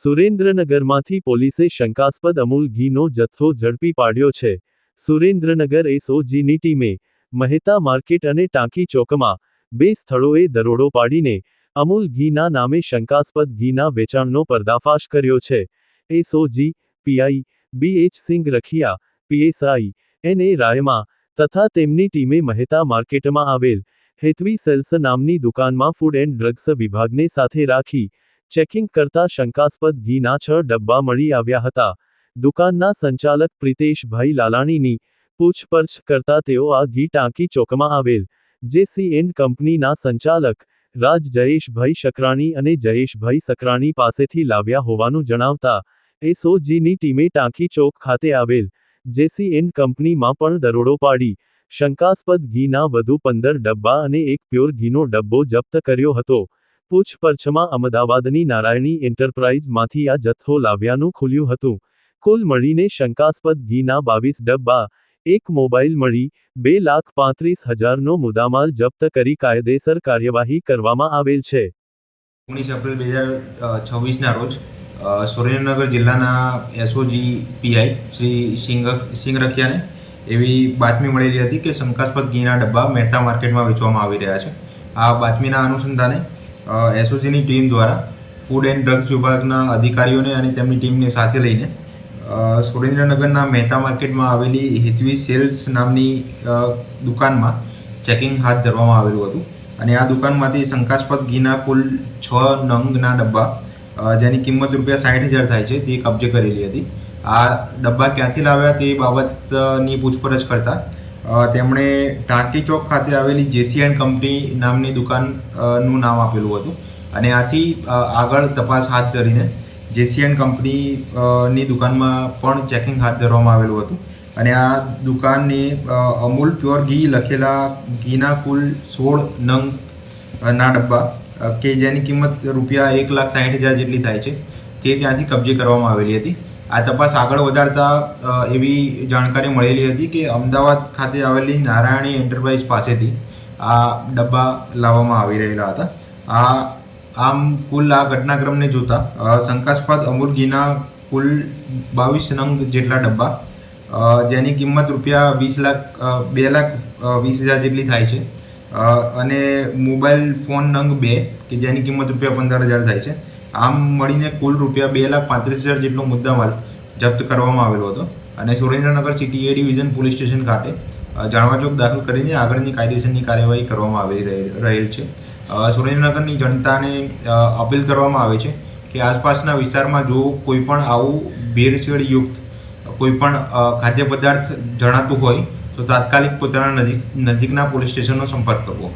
સુરેન્દ્રનગરમાંથી પોલીસે શંકાસ્પદ અમૂલ ઘીનો જથ્થો ઝડપી પાડ્યો છે। સુરેન્દ્રનગર એસઓજીની ટીમે મહેતા માર્કેટ અને ટાંકી ચોકમાં 2 સ્થળોએ દરોડો પાડીને અમૂલ ઘીના નામે શંકાસ્પદ ઘીના વેચાણનો પર્દાફાશ કર્યો છે। SOG PI BH Singh Rakhiya, PSI N A Rayma તથા તેમની ટીમે મહેતા માર્કેટમાં આવેલ હેતવી સેલ્સ નામની દુકાનમાં ફૂડ એન્ડ ડ્રગ્સ વિભાગને સાથે રાખી ચેકિંગ કરતા શંકાસ્પદ ઘીના 6 ડબ્બા મળી આવ્યા હતા। દુકાનના સંચાલક પ્રિતેશભાઈ લાલાણીની પૂછપરછ કરતા તેઓ આ ઘી ટાંકી ચોકમાં આવેલ જેસી એન્ડ કંપનીના સંચાલક રાજ જયેશભાઈ શકરાણી અને જયેશભાઈ શકરાણી પાસેથી લાવ્યા હોવાનું જણાવતા એસઓજીની ટીમે ટાંકી ચોક ખાતે આવેલ જેસી એન્ડ કંપનીમાં પણ દરોડો પાડી શંકાસ્પદ ઘીના વધુ 15 ડબ્બા અને એક પ્યોર ઘીનો ડબ્બો જપ્ત કર્યો હતો। પૂછપરછમાં અમદાવાદની નારાયણી એન્ટરપ્રાઇઝમાંથી આ જથ્થો લાવ્યાનું ખુલ્યું હતું। કુલ મળીને શંકાસ્પદ ઘીના 22 ડબ્બા, એક મોબાઈલ મળી 2,35,000નો મુદ્દામાલ જપ્ત કરી કાયદેસર કાર્યવાહી કરવામાં આવેલ છે। 19 એપ્રિલ 2026ના રોજ સુરેન્દ્રનગર જિલ્લાના એસઓજી પીઆઈ શ્રી સિંઘ રખિયાને એવી બાતમી મળેલી હતી કે શંકાસ્પદ ઘીના ડબ્બા મહેતા માર્કેટમાં વેચવામાં આવી રહ્યા છે। આ બાતમીના અનુસંધાને એસઓજીની ટીમ દ્વારા ફૂડ એન્ડ ડ્રગ્સ વિભાગના અધિકારીઓને અને તેમની ટીમને સાથે લઈને સુરેન્દ્રનગરના મહેતા માર્કેટમાં આવેલી હેતવી સેલ્સ નામની દુકાનમાં ચેકિંગ હાથ ધરવામાં આવેલું હતું અને આ દુકાનમાંથી શંકાસ્પદ ઘીના કુલ 6 નંગના ડબ્બા જેની કિંમત ₹60,000 થાય છે તે કબજે કરેલી હતી। આ ડબ્બા ક્યાંથી લાવ્યા તે બાબતની પૂછપરછ કરતા તેમણે ટાંકી ચોક ખાતે આવેલી જેસી એન્ડ કંપની નામની દુકાનનું નામ આપેલું હતું અને આથી આગળ તપાસ હાથ ધરીને જેસી એન્ડ કંપનીની દુકાનમાં પણ ચેકિંગ હાથ ધરવામાં આવેલું હતું અને આ દુકાનની અમૂલ પ્યોર ઘી લખેલા ઘીના કુલ 16 નંગના ડબ્બા કે જેની કિંમત ₹1,60,000 જેટલી થાય છે તે ત્યાંથી કબજે કરવામાં આવેલી હતી। આ તપાસ આગળ વધારતા એવી જાણકારી મળેલી હતી કે અમદાવાદ ખાતે આવેલી નારાયણી એન્ટરપ્રાઇઝ પાસેથી આ ડબ્બા લાવવામાં આવી રહેલા હતા। આમ કુલ આ ઘટનાક્રમને જોતા શંકાસ્પદ અમૂલ ઘીના કુલ 22 નંગ જેટલા ડબ્બા જેની કિંમત ₹2,20,000 જેટલી થાય છે અને મોબાઈલ ફોન નંગ 2 કે જેની કિંમત ₹15,000 થાય છે। આમ મળીને કુલ ₹2,35,000 જેટલો મુદ્દામાલ જપ્ત કરવામાં આવેલો હતો અને સુરેન્દ્રનગર સિટી એ ડિવિઝન પોલીસ સ્ટેશન ખાતે જાણવાજોગ દાખલ કરીને આગળની કાયદેસરની કાર્યવાહી કરવામાં આવી રહેલ છે। સુરેન્દ્રનગરની જનતાને અપીલ કરવામાં આવે છે કે આસપાસના વિસ્તારમાં જો કોઈ પણ આવું ભેળસેળયુક્ત કોઈ પણ ખાદ્ય પદાર્થ જણાતું હોય તો તાત્કાલિક પોતાના નજીકના પોલીસ સ્ટેશનનો સંપર્ક કરવો।